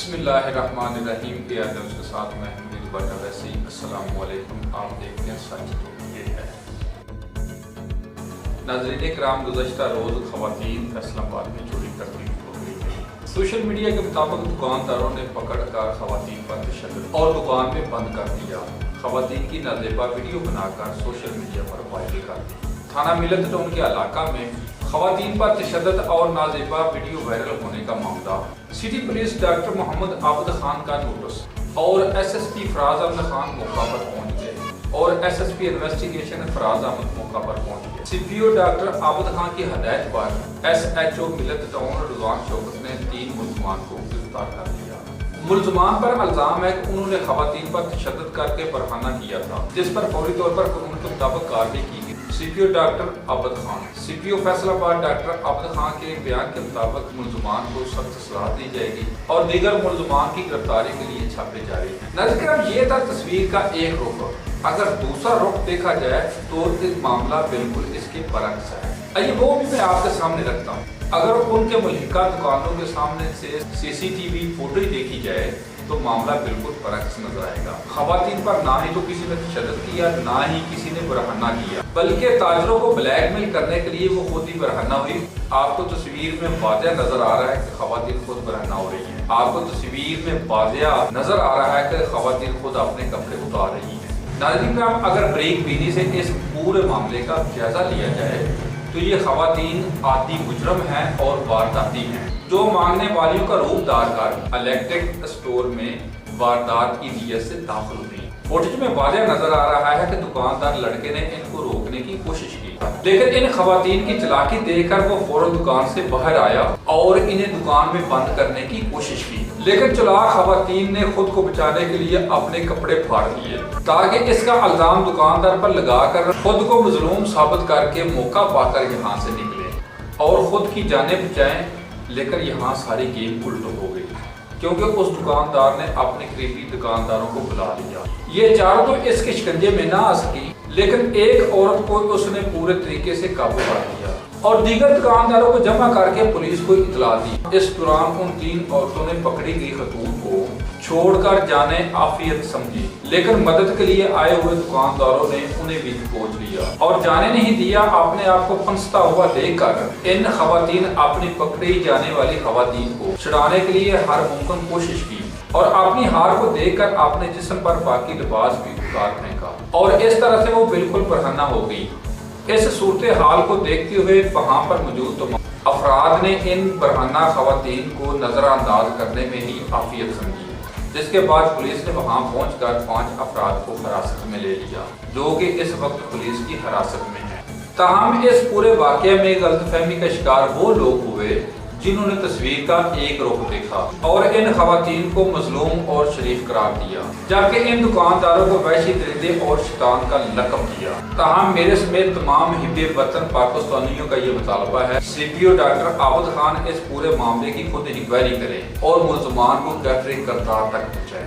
बिस्मिल्लाहिर्रहमानिर्रहीम के आदर्श के साथ मैं वैसे ही अस्सलाम वालेकुम। आप देखते हैं सच तो ये है। नाज़रीन किराम, गुज़श्ता रोज़ ख़वातीन फैसलाबाद में चोरी करती हुई पकड़ी गई। सोशल मीडिया के मुताबिक दुकानदारों ने पकड़ कर ख़वातीन पर तशद्दुद और दुकान में बंद कर दिया। ख़वातीन की नाज़ेबा वीडियो बनाकर सोशल मीडिया पर वायरल कर दी। थाना मिलत टाउन के इलाका में ख़वातीन पर तशद्दुद और नाज़ेबा वीडियो वायरल होने का मामला city police doctor Mohammad Abid Khan का नोटिस और SSP फराज अहमद खान मौका पर पहुंच गए और SSP इन्वेस्टिगेशन फराज अहमद मौका पर पहुंच गए। CPO डॉक्टर आबिद खान की हदायत पर SHO मिलत टाउन रिजवान शौकत ने 3 मुलजमान को गिरफ्तार कर लिया। मुलजमान पर इल्जाम है कि उन्होंने ख़वातीन पर तशद्दुद करके बरहाना किया था, जिस पर फौरी तौर पर कानून के मुताबिक कार्रवाई की गई। CPO doctor Abid Khan, CPO Faisalabad doctor Abid Khan के बयान के मुताबिक मुलजमान को सख्त सलाह दी जाएगी और दीगर मुलजमान की गिरफ्तारी के लिए छापे जारी हैं। नाज़रीन, ये था तस्वीर का एक रुख। अगर दूसरा रुख देखा जाए तो इस मामला बिल्कुल इसके बरक्स है। आइए वो भी मैं आपके सामने रखता हूँ। अगर उनके मुल्हिका दुकानों के सामने से CCTV फुटेज देखी जाए तो मामला बिल्कुल बरक्स नजर आएगा। ख़वातीन पर ना ही तो किसी ने तशद्दुद किया, ना ही किसी ने बरहना किया, बल्कि ताजरों को ब्लैकमेल करने के लिए वो खुद ही बरहना हुई। आपको तस्वीर में वाज़ेह नजर आ रहा है कि ख़वातीन खुद बरहना हो रही है। आपको तस्वीर में वाज़ेह नजर आ रहा है कि ख़वातीन खुद अपने कपड़े उतार रही है। नाज़रीन, अगर ब्रेक बीनी से इस पूरे मामले का जायजा लिया जाए तो ये ख़वातीन आदि मुजरम हैं और वारदाती हैं, जो मांगने वालियों का रूप धार कर इलेक्ट्रिक स्टोर में वारदात की नीयत से दाखिल हुई। फुटेज में वाज़ेह नजर आ रहा है कि दुकानदार लड़के ने इनको रोकने की कोशिश की, लेकिन इन ख़वातीन की चालाकी देखकर वो फौरन दुकान से बाहर आया और इन्हें दुकान में बंद करने की कोशिश की। लेकिन चालाक ख़वातीन ने खुद को बचाने के लिए अपने कपड़े फाड़ दिए ताकि इसका इल्जाम दुकानदार पर लगाकर खुद को मजलूम साबित करके मौका पाकर यहाँ से निकले और खुद की जानें बचाएं। लेकिन यहाँ सारी गेम उल्ट हो गई, क्योंकि उस दुकानदार ने अपने करीबी दुकानदारों को बुला लिया। ये चारों तो इसके शिकंजे में ना आ सकी, लेकिन एक औरत को उसने पूरे तरीके से काबू कर लिया और दीगर दुकानदारों को जमा करके पुलिस को इतला दी। इस दौरान उन 3 औरतों ने पकड़ी गई खतून को छोड़कर जाने आफियत समझी, लेकिन मदद के लिए आए हुए दुकानदारों ने उन्हें भी दबोच लिया और जाने नहीं दिया। अपने आप को फंसता हुआ देखकर इन ख़वातीन अपनी पकड़ी जाने वाली ख़वातीन को छुड़ाने के लिए हर मुमकिन कोशिश की और अपनी हार को देखकर अपने जिस्म पर बाकी लिबास भी उतार फेंका और इस तरह से वो बिल्कुल बरहना हो गई। इस सूरत हाल को देखते हुए वहाँ पर मौजूद तमाम अफराद ने इन बरहना ख़वातीन को नज़रअंदाज करने में ही आफियत समझी, जिसके बाद पुलिस ने वहां पहुंचकर 5 अफराद को हिरासत में ले लिया, जो कि इस वक्त पुलिस की हिरासत में है। ताहम इस पूरे वाक़े में गलतफहमी का शिकार वो लोग हुए जिन्होंने तस्वीर का एक रुख देखा और इन ख़वातीन को मजलूम और शरीफ करार दिया, जबकि इन दुकानदारों को वहशी दरिंदे और शैतान का लक़ब दिया। ताहम मेरे समेत तमाम हिब्बे वतन पाकिस्तानियों का ये मुतालबा है, CPO डॉक्टर आबिद खान इस पूरे मामले की खुद इंक्वायरी करें और मुलजमान को कैफरी करतार तक पहुँचाएं।